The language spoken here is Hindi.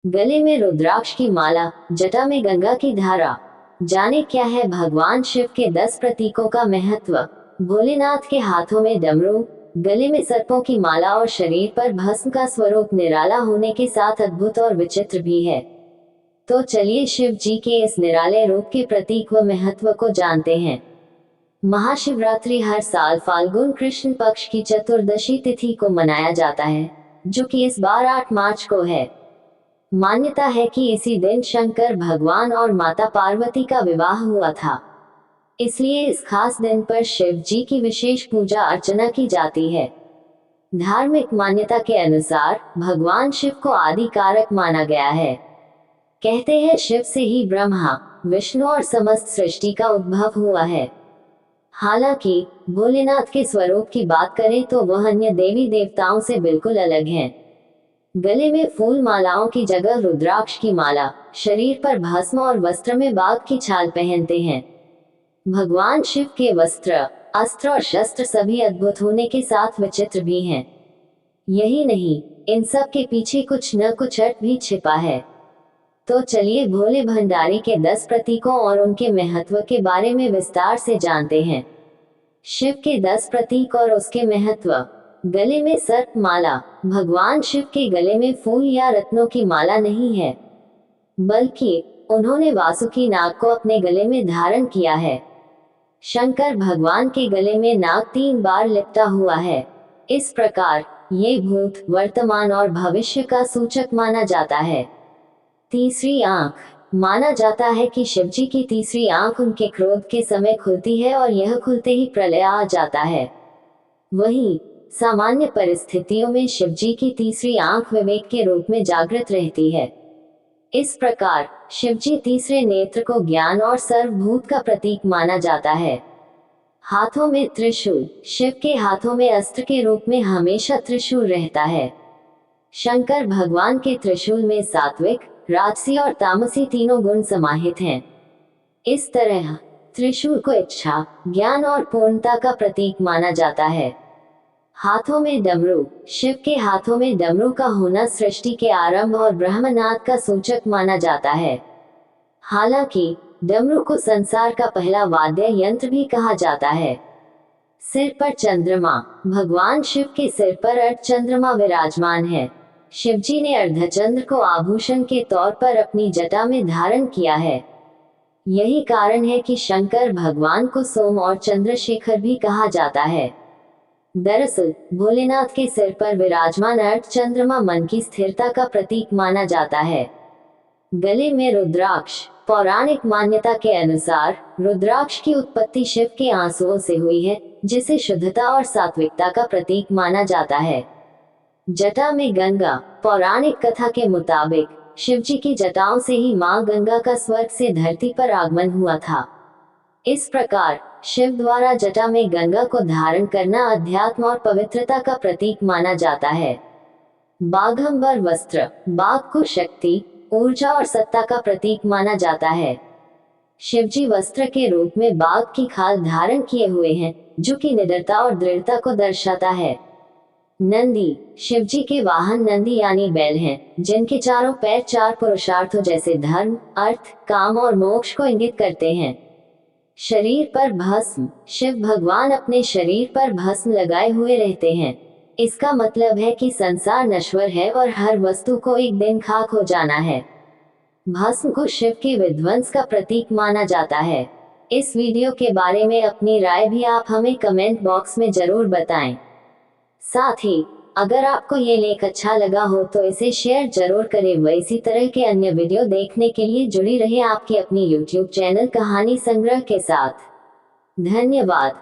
गले में रुद्राक्ष की माला, जटा में गंगा की धारा। जाने क्या है भगवान शिव के 10 प्रतीकों का महत्व। भोलेनाथ के हाथों में डमरू, गले में सर्पों की माला और शरीर पर भस्म का स्वरूप निराला होने के साथ अद्भुत और विचित्र भी है। तो चलिए शिव जी के इस निराले रूप के प्रतीक व महत्व को जानते हैं। महाशिवरात्रि हर साल फाल्गुन कृष्ण पक्ष की चतुर्दशी तिथि को मनाया जाता है, जो कि इस बार 8 मार्च को है। मान्यता है कि इसी दिन शंकर भगवान और माता पार्वती का विवाह हुआ था। इसलिए इस खास दिन पर शिव जी की विशेष पूजा अर्चना की जाती है। धार्मिक मान्यता के अनुसार भगवान शिव को आदि कारक माना गया है। कहते हैं शिव से ही ब्रह्मा, विष्णु और समस्त सृष्टि का उद्भव हुआ है। हालांकि भोलेनाथ के स्वरूप की बात करें तो वह अन्य देवी देवताओं से बिल्कुल अलग हैं। गले में फूल मालाओं की जगह रुद्राक्ष की माला, शरीर पर भस्म और वस्त्र में बाघ की छाल पहनते हैं। भगवान शिव के वस्त्र, अस्त्र और शस्त्र सभी अद्भुत होने के साथ विचित्र भी हैं। यही नहीं, इन सब के पीछे कुछ न कुछ अर्थ भी छिपा है। तो चलिए भोले भंडारी के 10 प्रतीकों और उनके महत्व के बारे में विस्तार से जानते हैं। शिव के 10 प्रतीक और उसके महत्व। गले में सर्प माला। भगवान शिव के गले में फूल या रत्नों की माला नहीं है, बल्कि उन्होंने वासुकी नाग को अपने गले में धारण किया है। शंकर भगवान के गले में नाग 3 बार लिपटा हुआ है। इस प्रकार ये भूत, वर्तमान और भविष्य का सूचक माना जाता है। तीसरी आंख। माना जाता है कि शिवजी की तीसरी आंख उनके क्रोध के समय खुलती है और यह खुलते ही प्रलय आ जाता है। वहीं सामान्य परिस्थितियों में शिवजी की तीसरी आंख विवेक के रूप में जागृत रहती है। इस प्रकार शिवजी तीसरे नेत्र को ज्ञान और सर्वभूत का प्रतीक माना जाता है। हाथों में त्रिशूल। शिव के हाथों में अस्त्र के रूप में हमेशा त्रिशूल रहता है। शंकर भगवान के त्रिशूल में सात्विक, राजसी और तामसी तीनों गुण समाहित हैं। इस तरह त्रिशूल को इच्छा, ज्ञान और पूर्णता का प्रतीक माना जाता है। हाथों में डमरू। शिव के हाथों में डमरू का होना सृष्टि के आरंभ और ब्रह्मनाद का सूचक माना जाता है। हालांकि डमरू को संसार का पहला वाद्य यंत्र भी कहा जाता है। सिर पर चंद्रमा। भगवान शिव के सिर पर अर्धचंद्रमा विराजमान है। शिवजी ने अर्धचंद्र को आभूषण के तौर पर अपनी जटा में धारण किया है। यही कारण है कि शंकर भगवान को सोम और चंद्रशेखर भी कहा जाता है। दरअसल भोलेनाथ के सिर पर विराजमान अर्धचंद्रमा मन की स्थिरता का प्रतीक माना जाता है। गले में रुद्राक्ष। पौराणिक मान्यता के अनुसार रुद्राक्ष की उत्पत्ति शिव के आंसुओं से हुई है, जिसे शुद्धता और सात्विकता का प्रतीक माना जाता है। जटा में गंगा। पौराणिक कथा के मुताबिक शिवजी की जटाओं से ही मां गंगा का स्वर्ग से धरती पर आगमन हुआ था। इस प्रकार शिव द्वारा जटा में गंगा को धारण करना अध्यात्म और पवित्रता का प्रतीक माना जाता है। बाघंबर वस्त्र। बाघ को शक्ति, ऊर्जा और सत्ता का प्रतीक माना जाता है। शिवजी वस्त्र के रूप में बाघ की खाल धारण किए हुए हैं, जो कि निडरता और दृढ़ता को दर्शाता है। नंदी। शिवजी के वाहन नंदी यानी बैल हैं, जिनके चारों पैर 4 पुरुषार्थों जैसे धर्म, अर्थ, काम और मोक्ष को इंगित करते हैं। शरीर पर भस्म। शिव भगवान अपने शरीर पर भस्म लगाए हुए रहते हैं। इसका मतलब है कि संसार नश्वर है और हर वस्तु को एक दिन खाक हो जाना है। भस्म को शिव के विध्वंस का प्रतीक माना जाता है। इस वीडियो के बारे में अपनी राय भी आप हमें कमेंट बॉक्स में जरूर बताएं। साथ ही अगर आपको ये लेख अच्छा लगा हो तो इसे शेयर जरूर करें व इसी तरह के अन्य वीडियो देखने के लिए जुड़ी रहे आपकी अपनी YouTube चैनल कहानी संग्रह के साथ। धन्यवाद।